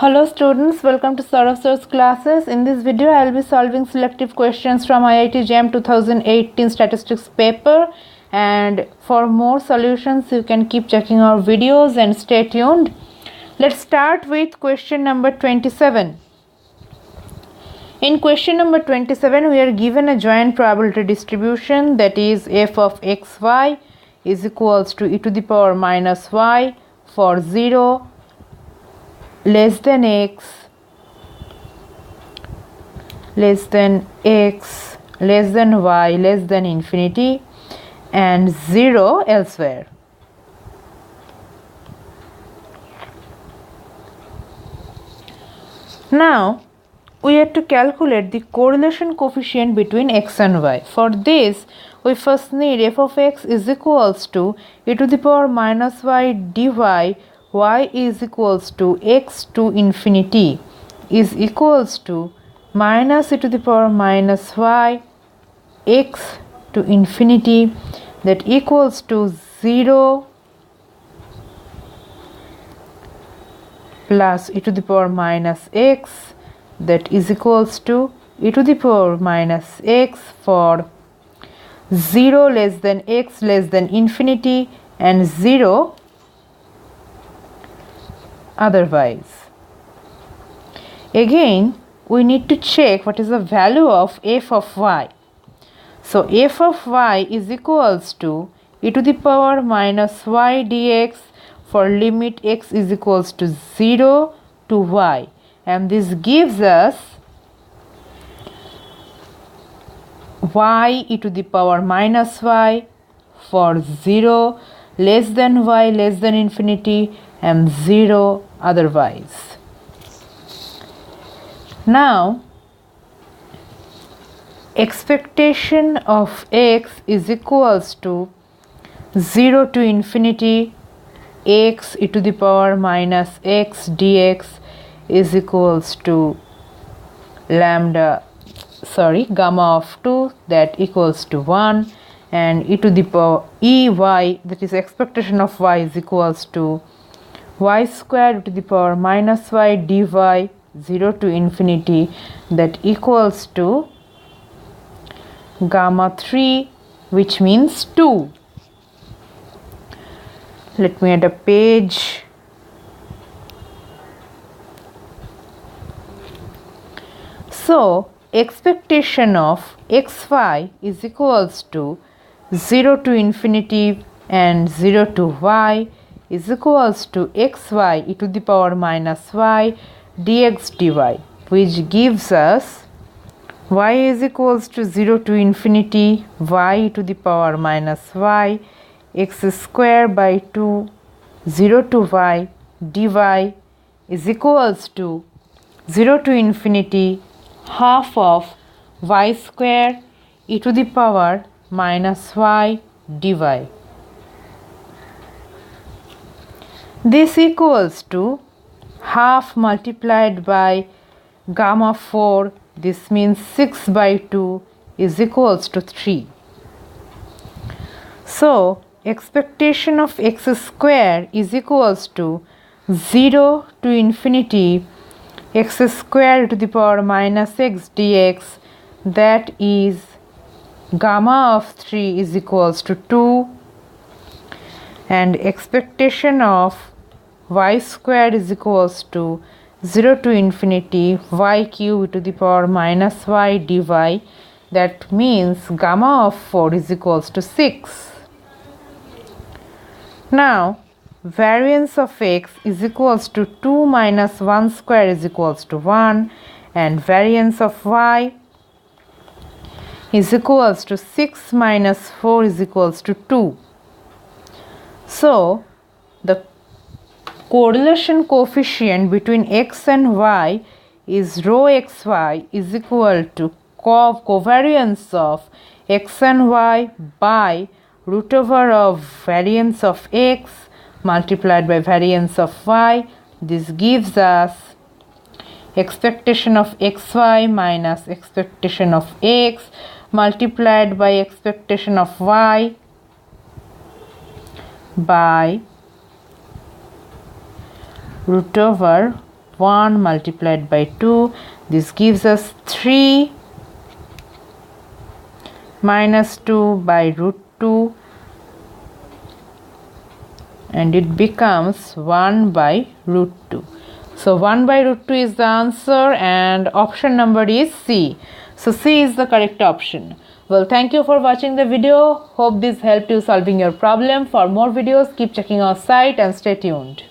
Hello students, welcome to Saurav Sir's classes. In this video, I will be solving selective questions from IIT JAM 2018 statistics paper. And for more solutions, you can keep checking our videos and stay tuned. Let's start with question number 27. In question number 27, we are given a joint probability distribution, that is f of xy is equals to e to the power minus y for 0 less than x, less than x, less than y, less than infinity, and 0 elsewhere. Now we have to calculate the correlation coefficient between x and y. For this, we first need f of x is equals to e to the power minus y dy, y is equals to x to infinity is equals to minus e to the power minus y x to infinity, that equals to 0 plus e to the power minus x, that is equals to e to the power minus x for 0 less than x less than infinity and 0 otherwise. Again, we need to check what is the value of f of y. So f of y is equals to e to the power minus y dx for limit x is equals to 0 to y, and this gives us y e to the power minus y for 0 less than y less than infinity and 0 otherwise. Now expectation of x is equals to 0 to infinity x e to the power minus x dx is equals to gamma of 2, that equals to 1, and e to the power ey, that is expectation of y, is equals to y squared to the power minus y dy 0 to infinity, that equals to gamma 3, which means 2. Let me add a page. So expectation of xy is equals to 0 to infinity and 0 to y is equals to xy e to the power minus y dx dy, which gives us y is equals to 0 to infinity y e to the power minus y x square by 2 0 to y dy is equals to 0 to infinity half of y square e to the power minus y dy. This equals to half multiplied by gamma 4, this means 6 by 2 is equals to 3. So expectation of x square is equals to 0 to infinity x square to the power minus x dx, that is gamma of 3 is equals to 2, and expectation of y square is equals to 0 to infinity y cube to the power minus y dy, that means gamma of 4 is equals to 6. Now variance of x is equals to 2 minus 1 square is equals to 1, and variance of y is equals to 6 minus 4 is equals to 2. So the correlation coefficient between x and y is rho xy is equal to covariance of x and y by root over of variance of x multiplied by variance of y. This gives us expectation of xy minus expectation of x multiplied by expectation of y by root over 1 multiplied by 2. This gives us 3 minus 2 by root 2, and it becomes 1 by root 2. So 1 by root 2 is the answer, and option number is C. So C is the correct option. Well, thank you for watching the video. Hope this helped you solving your problem. For more videos, keep checking our site and stay tuned.